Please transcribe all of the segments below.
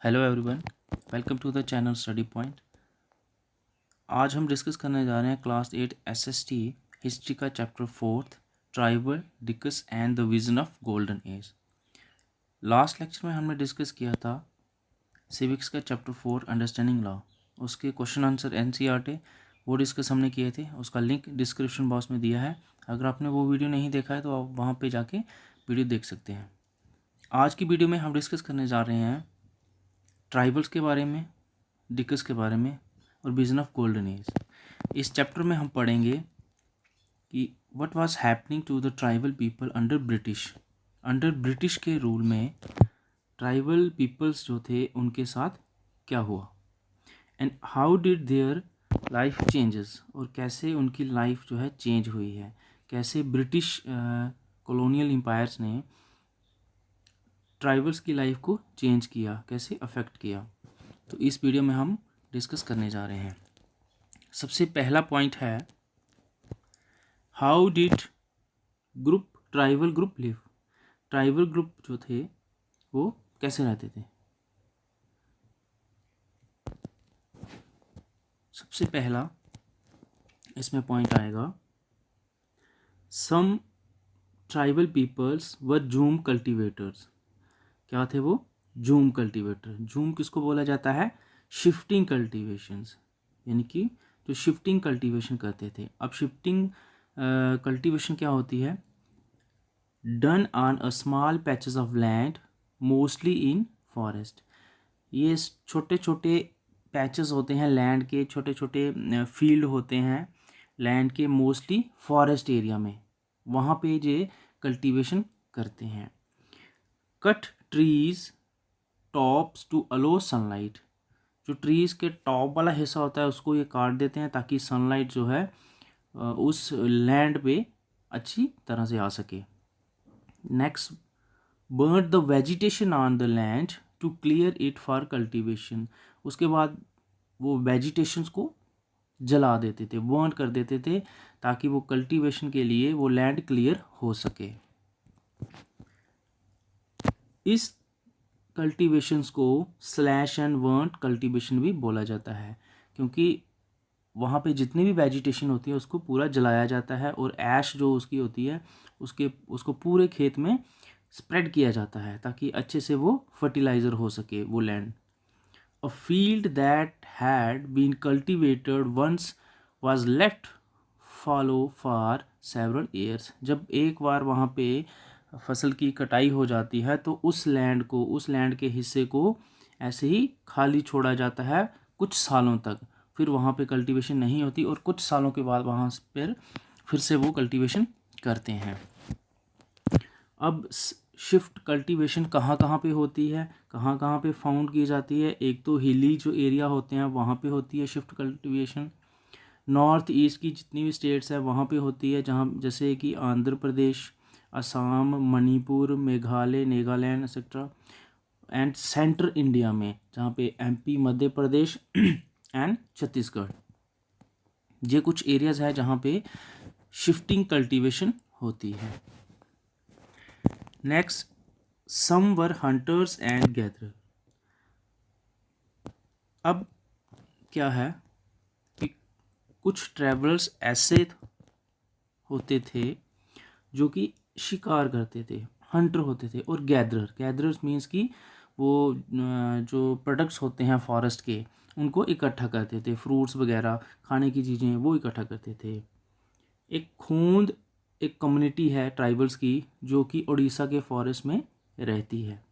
Hello everyone, welcome to the channel Study Point. आज हम discuss करने जा रहे हैं क्लास 8 एसएसटी हिस्ट्री का chapter 4 tribal Dikus and the vision of golden age. Last lecture में हमने डिस्कस किया था सिविक्स का चैप्टर 4 अंडरस्टैंडिंग लॉ। उसके क्वेश्चन आंसर एनसीईआरटी वो डिस्कस हमने किए थे। उसका लिंक डिस्क्रिप्शन बॉक्स में दिया है। अगर आपने वो वीडियो नहीं देखा है तो आप वहाँ पे जाके वीडियो देख सकते हैं। आज की वीडियो में हम डिस्कस करने जा रहे हैं ट्राइबल्स के बारे में, डिकस के बारे में और विजन ऑफ गोल्डन एज। इस चैप्टर में हम पढ़ेंगे कि what was happening to the tribal people under British. Under British के रूल में ट्राइबल पीपल्स जो थे उनके साथ क्या हुआ, and how did their life changes, और कैसे उनकी लाइफ जो है चेंज हुई है, कैसे ब्रिटिश कॉलोनियल एम्पायर्स ने ट्राइबल्स की लाइफ को चेंज किया, कैसे अफेक्ट किया। तो इस वीडियो में हम डिस्कस करने जा रहे हैं। सबसे पहला पॉइंट है how did tribal group live. Tribal group जो थे वो कैसे रहते थे। सबसे पहला इसमें पॉइंट आएगा सम ट्राइबल पीपल्स वर जूम कल्टिवेटर्स। क्या थे वो? Zoom cultivator. जूम किसको बोला जाता है? शिफ्टिंग कल्टिवेशंस, यानी कि जो शिफ्टिंग कल्टीवेशन करते थे। अब शिफ्टिंग कल्टीवेशन क्या होती है? Done on a small patches of land mostly in forest. ये छोटे छोटे पैचेस होते हैं लैंड के, छोटे छोटे फील्ड होते हैं लैंड के, मोस्टली फॉरेस्ट एरिया में, वहाँ पे ये कल्टीवेशन करते हैं। Cut trees tops to allow sunlight. जो ट्रीज़ के टॉप वाला हिस्सा होता है उसको ये काट देते हैं ताकि सनलाइट जो है उस लैंड पे अच्छी तरह से आ सके। Next, burn the vegetation on the land to clear it for cultivation. उसके बाद वो वेजिटेशंस को जला देते थे, बर्न कर देते थे ताकि वो कल्टीवेशन के लिए वो लैंड क्लियर हो सके। इस कल्टीवेशंस को स्लैश एंड बर्न कल्टीवेशन भी बोला जाता है, क्योंकि वहाँ पे जितनी भी वेजिटेशन होती है उसको पूरा जलाया जाता है और ऐश जो उसकी होती है उसको पूरे खेत में स्प्रेड किया जाता है ताकि अच्छे से वो फर्टिलाइज़र हो सके वो land. A field that had been cultivated once was left fallow for several years. जब एक बार वहाँ पे फसल की कटाई हो जाती है तो उस लैंड के हिस्से को ऐसे ही खाली छोड़ा जाता है कुछ सालों तक। फिर वहाँ पे कल्टीवेशन नहीं होती और कुछ सालों के बाद वहाँ पर फिर से वो कल्टीवेशन करते हैं। अब शिफ्ट कल्टीवेशन कहाँ कहाँ पे होती है, कहाँ कहाँ पे फाउंड की जाती है? एक तो हिली जो एरिया होते हैं वहाँ पे होती है शिफ्ट कल्टीवेशन। नॉर्थ ईस्ट की जितनी भी स्टेट्स है वहाँ पे होती है, जहाँ जैसे कि Andhra Pradesh, Assam, Manipur, Meghalaya, Nagaland etcetera. And central India में जहाँ पे एमपी, मध्य प्रदेश एंड छत्तीसगढ़, ये कुछ एरियाज है जहाँ पे शिफ्टिंग कल्टीवेशन होती है। Next, some were hunters and gatherer. अब क्या है कि कुछ ट्रैवलर्स ऐसे होते थे जो कि शिकार करते थे, हंटर होते थे, और गैदरर्स मीन्स कि वो जो प्रोडक्ट्स होते हैं फॉरेस्ट के उनको इकट्ठा करते थे, फ्रूट्स वगैरह खाने की चीज़ें वो इकट्ठा करते थे। एक कम्युनिटी है ट्राइबल्स की जो कि उड़ीसा के फॉरेस्ट में रहती है।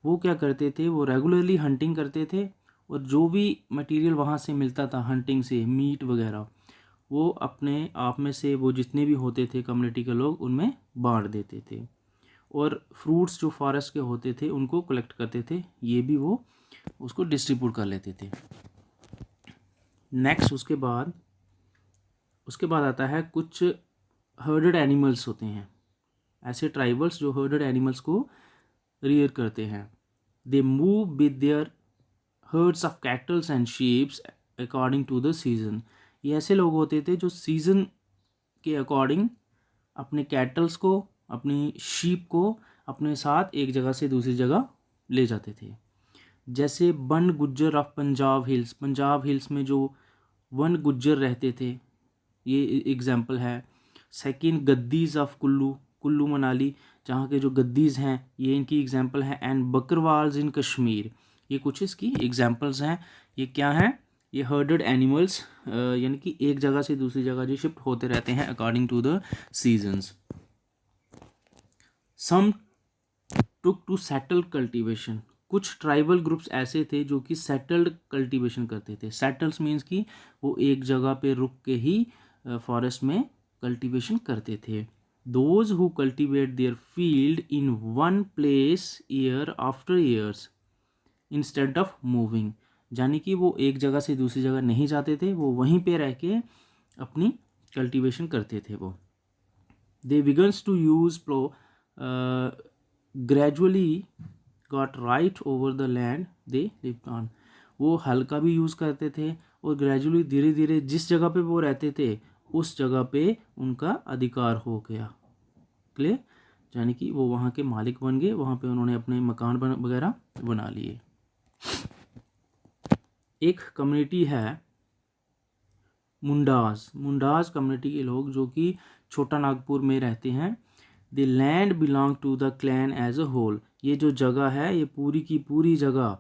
वो क्या करते थे? वो रेगुलरली हंटिंग करते थे और जो भी मटेरियल वहाँ से मिलता था हंटिंग से, मीट वगैरह, वो अपने आप में से वो जितने भी होते थे कम्युनिटी के लोग उनमें बांट देते थे। और फ्रूट्स जो फॉरेस्ट के होते थे उनको कलेक्ट करते थे, ये भी वो उसको डिस्ट्रीब्यूट कर लेते थे। नेक्स्ट उसके बाद आता है कुछ हर्डेड एनिमल्स होते हैं, ऐसे ट्राइबल्स जो हर्डेड एनिमल्स को रियर करते हैं। They move with their herds of cattles and sheeps according to the season. ये ऐसे लोग होते थे जो सीजन के अकॉर्डिंग अपने कैटल्स को, अपनी शीप को अपने साथ एक जगह से दूसरी जगह ले जाते थे। जैसे one Gujjar of Punjab hills में जो वन गुज्जर रहते थे, ये एग्जाम्पल है। सेकंड गद्दीज ऑफ कुल्लू मनाली, जहाँ के जो गद्दीज हैं ये इनकी एग्जाम्पल है। एंड बकरवाल्स इन कश्मीर, ये कुछ इसकी एग्जाम्पल्स हैं। ये क्या हैं? ये हर्डेड एनिमल्स, यानी कि एक जगह से दूसरी जगह जो शिफ्ट होते रहते हैं according to the seasons. Some took to settle cultivation, कुछ ट्राइबल ग्रुप्स ऐसे थे जो कि सेटल्ड कल्टीवेशन करते थे। सेटल्स मीन्स कि वो एक जगह पे रुक के ही फॉरेस्ट में कल्टीवेशन करते थे। Those who cultivate their field in one place year after years instead of moving, यानी कि वो एक जगह से दूसरी जगह नहीं जाते थे, वो वहीं पे रह के अपनी कल्टीवेशन करते थे। वो they begins to use plough gradually got right over the land they lived on, वो हल का भी यूज़ करते थे और ग्रेजुअली धीरे धीरे जिस जगह पे वो रहते थे उस जगह पे उनका अधिकार हो गया। क्लियर? यानी कि वो वहाँ के मालिक बन गए, वहाँ पे उन्होंने अपने मकान वगैरह बना लिए। एक कम्युनिटी है मुंडाज कम्युनिटी के लोग जो कि छोटा नागपुर में रहते हैं। The land belong to the clan as a whole, ये जो जगह है ये पूरी की पूरी जगह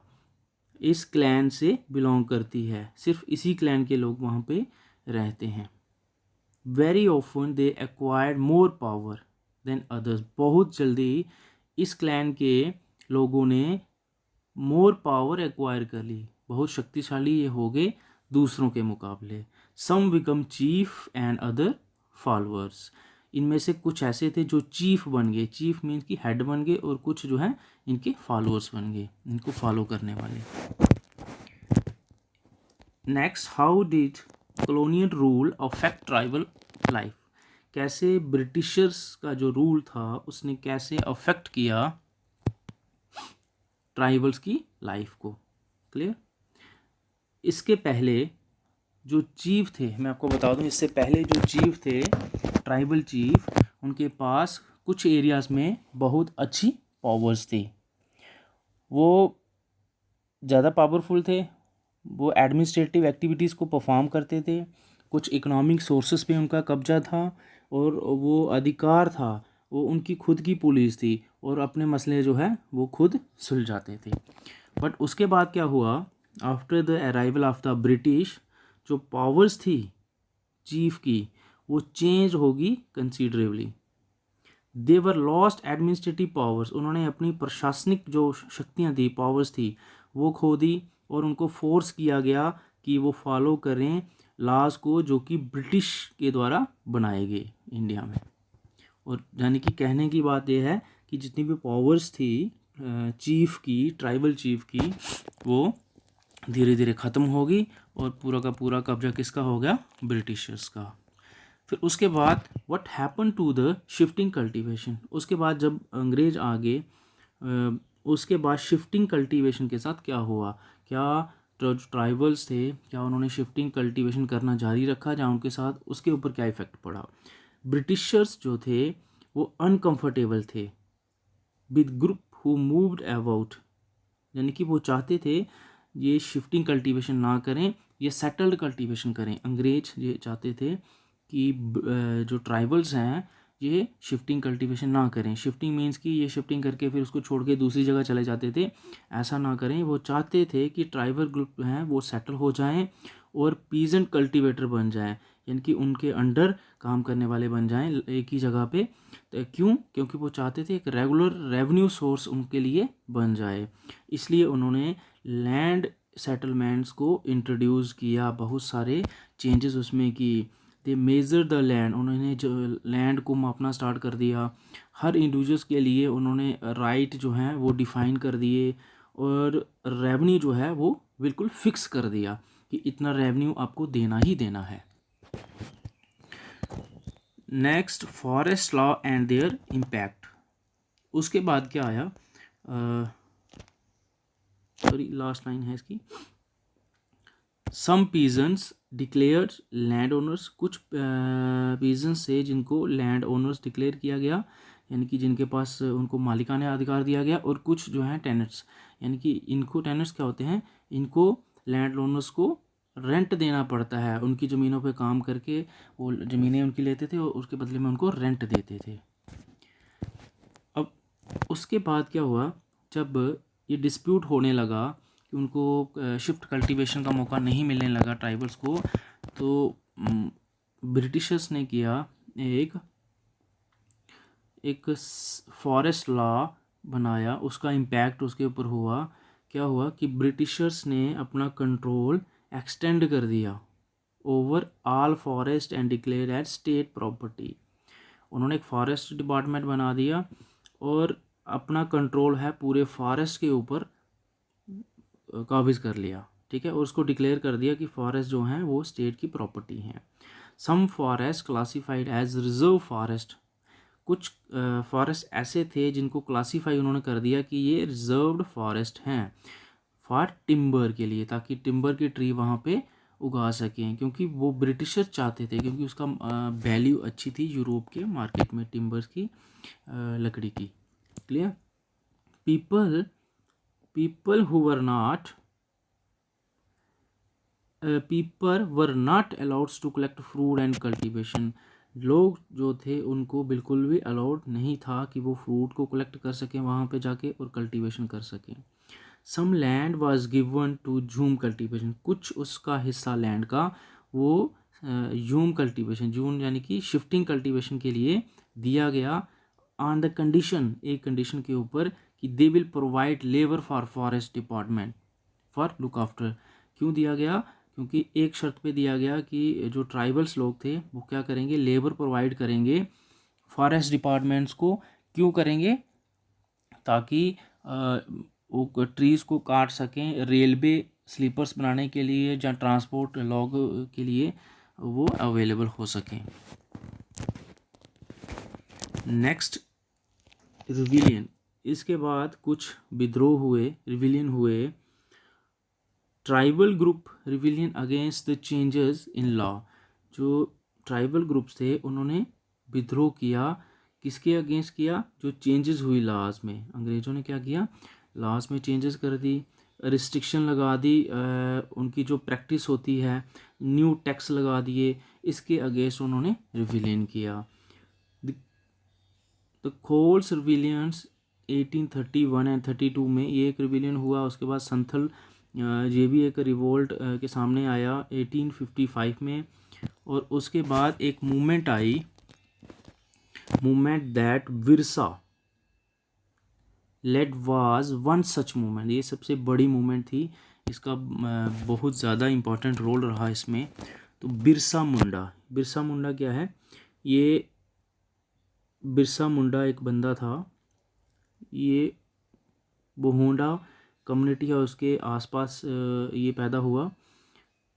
इस क्लैन से बिलोंग करती है, सिर्फ इसी क्लैन के लोग वहाँ पे रहते हैं। Very often they acquired more power than others, बहुत जल्दी इस क्लैन के लोगों ने मोर पावर एक्वायर कर ली, बहुत शक्तिशाली ये हो गए दूसरों के मुकाबले। Some become chief and other followers, इनमें से कुछ ऐसे थे जो चीफ बन गए, चीफ मीन्स की हेड बन गए, और कुछ जो है इनके फॉलोअर्स बन गए, इनको फॉलो करने वाले। Next, how did colonial rule affect tribal life, कैसे ब्रिटिशर्स का जो रूल था उसने कैसे अफेक्ट किया ट्राइबल्स की लाइफ को। क्लियर? इसके पहले जो चीफ थे, मैं आपको बता दूं, इससे पहले जो चीफ थे ट्राइबल चीफ, उनके पास कुछ एरियाज़ में बहुत अच्छी पावर्स थी, वो ज़्यादा पावरफुल थे, वो एडमिनिस्ट्रेटिव एक्टिविटीज़ को परफॉर्म करते थे, कुछ इकोनॉमिक सोर्सेस पे उनका कब्जा था, और वो अधिकार था, वो उनकी खुद की पुलिस थी, और अपने मसले जो है वो खुद सुलझाते थे। बट उसके बाद क्या हुआ, after the arrival of the British, जो पावर्स थी चीफ की वो चेंज होगी कंसीडरेबली। दे वर लॉस्ट एडमिनिस्ट्रेटिव पावर्स, उन्होंने अपनी प्रशासनिक जो शक्तियाँ थी, पावर्स थी, वो खो दी, और उनको फोर्स किया गया कि वो फॉलो करें लॉज को जो कि ब्रिटिश के द्वारा बनाए गए इंडिया में। और यानी कि कहने की बात यह है कि जितनी भी पावर्स थी चीफ की, ट्राइबल चीफ की, वो धीरे धीरे ख़त्म होगी और पूरा का पूरा कब्जा किसका हो गया? ब्रिटिशर्स का। फिर उसके बाद what happen to the shifting cultivation, उसके बाद जब अंग्रेज आ गए, उसके बाद शिफ्टिंग कल्टीवेशन के साथ क्या हुआ? क्या जो ट्राइबल्स थे, क्या उन्होंने शिफ्टिंग कल्टीवेशन करना जारी रखा, या उनके साथ उसके ऊपर क्या इफ़ेक्ट पड़ा? ब्रिटिशर्स जो थे वो अनकंफर्टेबल थे with group who moved about, यानी कि वो चाहते थे ये शिफ्टिंग कल्टीवेशन ना करें, ये सेटल्ड कल्टीवेशन करें। अंग्रेज ये चाहते थे कि जो ट्राइबल्स हैं ये शिफ्टिंग कल्टीवेशन ना करें। शिफ्टिंग मीन्स कि ये शिफ्टिंग करके फिर उसको छोड़ के दूसरी जगह चले जाते थे, ऐसा ना करें। वो चाहते थे कि ट्राइबल ग्रुप हैं वो सेटल हो जाएं और पीजेंट कल्टीवेटर बन जाएं, यानी कि उनके अंडर काम करने वाले बन जाएं एक ही जगह पे। तो क्यों? क्योंकि वो चाहते थे एक रेगुलर रेवेन्यू सोर्स उनके लिए बन जाए, इसलिए उन्होंने लैंड सेटलमेंट्स को इंट्रोड्यूस किया, बहुत सारे चेंजेस उसमें की। दे मेजर द लैंड, उन्होंने जो लैंड को मापना स्टार्ट कर दिया। हर इंडिविजुअल्स के लिए उन्होंने राइट जो हैं वो डिफ़ाइन कर दिए, और रेवेन्यू जो है वो बिल्कुल फिक्स कर दिया कि इतना रेवेन्यू आपको देना ही देना है। Next, forest law and there impact. उसके बाद क्या आया, सॉरी लास्ट लाइन है इसकी। सम पीजन्स डिक्लेयर्ड लैंड ओनर्स, कुछ पीजन्स से जिनको लैंड ओनर्स डिक्लेयर किया गया यानी कि जिनके पास उनको मालिकाना अधिकार दिया गया, और कुछ जो हैं टेनेंट्स, यानी कि इनको टेनेंट्स क्या होते हैं, इनको लैंड ओनर्स को रेंट देना पड़ता है, उनकी ज़मीनों पे काम करके वो ज़मीनें उनकी लेते थे और उसके बदले में उनको रेंट देते थे। अब उसके बाद क्या हुआ, जब ये डिस्प्यूट होने लगा कि उनको शिफ्ट कल्टीवेशन का मौका नहीं मिलने लगा ट्राइबल्स को, तो ब्रिटिशर्स ने किया एक फॉरेस्ट लॉ बनाया। उसका इम्पैक्ट उसके ऊपर हुआ, क्या हुआ कि ब्रिटिशर्स ने अपना कंट्रोल एक्सटेंड कर दिया over all forest and declare as state property. उन्होंने एक फॉरेस्ट डिपार्टमेंट बना दिया और अपना कंट्रोल है पूरे फॉरेस्ट के ऊपर काबिज कर लिया, ठीक है, और उसको डिक्लेयर कर दिया कि फॉरेस्ट जो हैं वो स्टेट की प्रॉपर्टी हैं। Some forest classified as reserve forest, कुछ फॉरेस्ट ऐसे थे जिनको क्लासीफाई उन्होंने कर दिया कि ये रिजर्व्ड फॉरेस्ट हैं फॉर टिम्बर के लिए, ताकि टिम्बर की ट्री वहाँ पे उगा सकें, क्योंकि वो ब्रिटिशर चाहते थे, क्योंकि उसका वैल्यू अच्छी थी यूरोप के मार्केट में टिम्बर्स की लकड़ी की। Clear? people who were not people were not allowed to collect fruit and cultivation, लोग जो थे उनको बिल्कुल भी अलाउड नहीं था कि वो फ्रूट को कलेक्ट कर सकें वहाँ पे जाके और कल्टीवेशन कर सकें। Some land was given to jhum cultivation, कुछ उसका हिस्सा लैंड का वो जूम कल्टीवेशन, जूम यानी कि शिफ्टिंग कल्टीवेशन के लिए दिया गया, ऑन द कंडीशन, एक कंडीशन के ऊपर कि they will provide labour for forest department for look after. क्यों दिया गया? क्योंकि एक शर्त पे दिया गया कि जो ट्राइबल्स लोग थे वो क्या करेंगे, लेबर प्रोवाइड करेंगे फॉरेस्ट डिपार्टमेंट्स को। क्यों करेंगे? ताकि वो ट्रीज़ को काट सकें, रेलवे स्लीपर्स बनाने के लिए या ट्रांसपोर्ट लॉग के लिए वो अवेलेबल हो सकें। Next, rebellion. इसके बाद कुछ विद्रोह हुए, रिविलियन हुए। Tribal group rebellion against the changes in law, जो ट्राइबल ग्रुप्स थे उन्होंने विद्रोह किया, किसके अगेंस्ट किया? जो चेंजेस हुई लॉज में, अंग्रेज़ों ने क्या किया, लॉज में चेंजेस कर दी, रिस्ट्रिक्शन लगा दी, उनकी जो प्रैक्टिस होती है, न्यू टैक्स लगा दिए, इसके अगेंस्ट उन्होंने रिविलियन किया। द खोल्स रिविलियंस 1831 एंड 32 में ये एक रिविलियन हुआ। उसके बाद संथल ये भी एक रिवोल्ट के सामने आया 1855 में। और उसके बाद एक मूवमेंट आई, movement that Birsa led was one such movement, ये सबसे बड़ी मूवमेंट थी, इसका बहुत ज़्यादा इम्पोर्टेंट रोल रहा इसमें। तो बिरसा मुंडा, बिरसा मुंडा क्या है? ये बिरसा मुंडा एक बंदा था, ये बोहोंडा कम्युनिटी है उसके आसपास ये पैदा हुआ,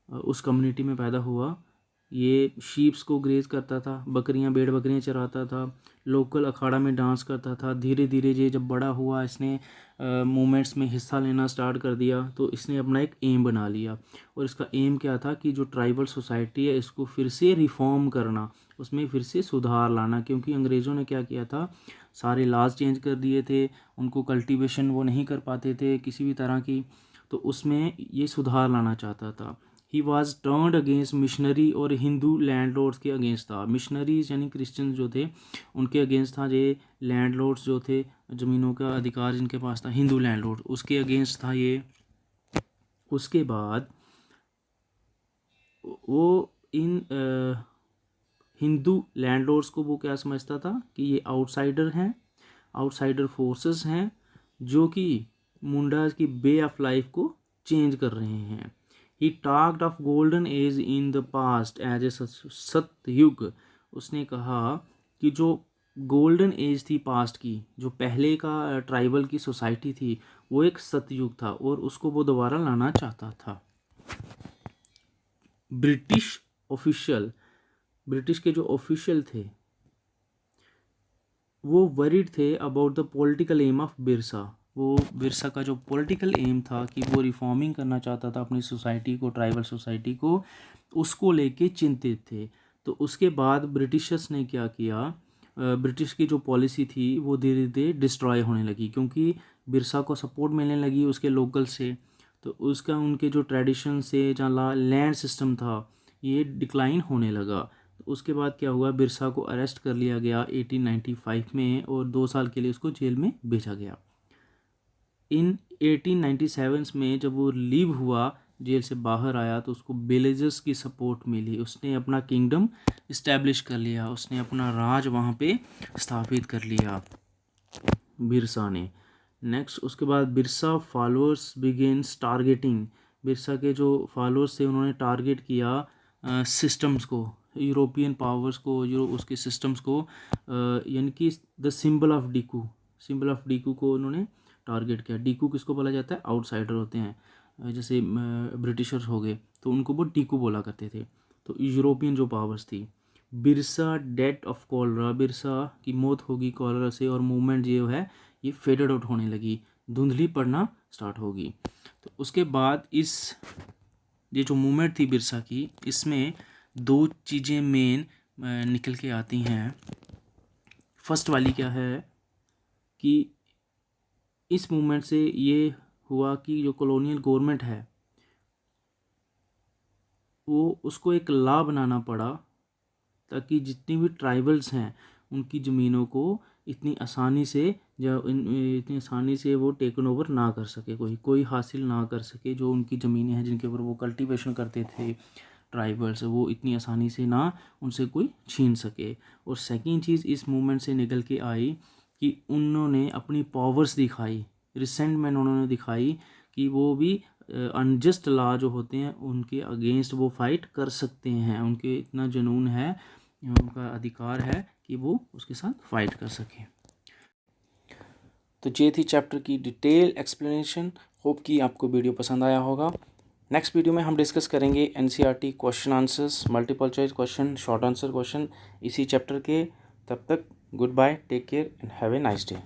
उस कम्युनिटी में पैदा हुआ। ये शीप्स को ग्रेज करता था, बकरियां, भेड़ बकरियां चराता था, लोकल अखाड़ा में डांस करता था। धीरे धीरे ये जब बड़ा हुआ, इसने मूवमेंट्स में हिस्सा लेना स्टार्ट कर दिया, तो इसने अपना एक एम बना लिया। और इसका एम क्या था कि जो ट्राइबल सोसाइटी है इसको फिर से रिफॉर्म करना, उसमें फिर से सुधार लाना, क्योंकि अंग्रेज़ों ने क्या किया था, सारे लॉज चेंज कर दिए थे, उनको कल्टीवेशन वो नहीं कर पाते थे किसी भी तरह की, तो उसमें ये सुधार लाना चाहता था। He was turned against missionary और हिंदू लैंडलॉर्ड्स के अगेंस्ट था। मिशनरीज यानी क्रिश्चियन जो थे उनके अगेंस्ट था, ये लैंडलॉर्ड्स जो थे, ज़मीनों का अधिकार जिनके पास था, हिंदू लैंडलॉर्ड, उसके अगेंस्ट था ये। उसके बाद वो इन हिंदू लैंडलॉर्ड्स को वो क्या समझता था कि ये आउटसाइडर हैं, आउटसाइडर फोर्सेस हैं जो कि मुंडाज की वे ऑफ लाइफ को चेंज कर रहे हैं। He talked of golden age in the past as a Satyug, उसने कहा कि जो गोल्डन एज थी पास्ट की, जो पहले का ट्राइबल की सोसाइटी थी, वो एक सतयुग था और उसको वो दोबारा लाना चाहता था। ब्रिटिश ऑफिशियल, ब्रिटिश के जो ऑफिशियल थे वो वरीड थे about the political aim of Birsa, वो बिरसा का जो पॉलिटिकल एम था कि वो रिफॉर्मिंग करना चाहता था अपनी सोसाइटी को, ट्राइबल सोसाइटी को, उसको लेके चिंतित थे। तो उसके बाद ब्रिटिशर्स ने क्या किया, ब्रिटिश की जो पॉलिसी थी वो धीरे धीरे डिस्ट्रॉय होने लगी, क्योंकि बिरसा को सपोर्ट मिलने लगी उसके लोकल से, तो उसका उनके जो ट्रेडिशन से जहाँ लैंड सिस्टम था ये डिक्लाइन होने लगा। तो उसके बाद क्या हुआ, बिरसा को अरेस्ट कर लिया गया 1895 में और 2 साल के लिए उसको जेल में भेजा गया। इन 1897 में जब वो रिलीव हुआ, जेल से बाहर आया, तो उसको बेलेजर्स की सपोर्ट मिली, उसने अपना किंगडम इस्टेब्लिश कर लिया, उसने अपना राज वहाँ पे स्थापित कर लिया बिरसा ने। नेक्स्ट उसके बाद Birsa followers begins targeting, Birsa के जो फॉलोअर्स थे उन्होंने टारगेट किया सिस्टम्स को, यूरोपियन पावर्स को, उसके सिस्टम्स को, यानी कि द सिंबल ऑफ डीकू को उन्होंने टारगेट किया। डीकू किसको बोला जाता है, आउटसाइडर होते हैं, जैसे ब्रिटिशर्स हो गए तो उनको वो डीकू बोला करते थे, तो यूरोपियन जो पावर्स थी। Birsa death of cholera, Birsa की मौत होगी कॉलरा से, और मूवमेंट जो है ये फेडेड आउट होने लगी, धुंधली पड़ना स्टार्ट होगी। तो उसके बाद ये जो मूवमेंट थी बिरसा की, इसमें 2 चीज़ें मेन निकल के आती हैं। फर्स्ट वाली क्या है कि इस मूवमेंट से ये हुआ कि जो कॉलोनियल गवर्नमेंट है वो उसको एक लॉ बनाना पड़ा, ताकि जितनी भी ट्राइबल्स हैं उनकी ज़मीनों को इतनी आसानी से वो टेकन ओवर ना कर सके, कोई हासिल ना कर सके। जो उनकी ज़मीनें हैं जिनके ऊपर वो कल्टीवेशन करते थे ट्राइबल्स, वो इतनी आसानी से ना उनसे कोई छीन सके। और सेकंड चीज़ इस मूवमेंट से निकल के आई कि उन्होंने अपनी पावर्स दिखाई, रिसेंटमेंट उन्होंने दिखाई कि वो भी अनजस्ट लॉ जो होते हैं उनके अगेंस्ट वो फाइट कर सकते हैं, उनके इतना जुनून है, उनका अधिकार है कि वो उसके साथ फाइट कर सकें। तो ये थी चैप्टर की डिटेल एक्सप्लेनेशन। होप कि आपको वीडियो पसंद आया होगा। नेक्स्ट वीडियो में हम डिस्कस करेंगे NCERT question answers, multiple choice question, short answer question इसी चैप्टर के। तब तक good bye, take care and have a nice day.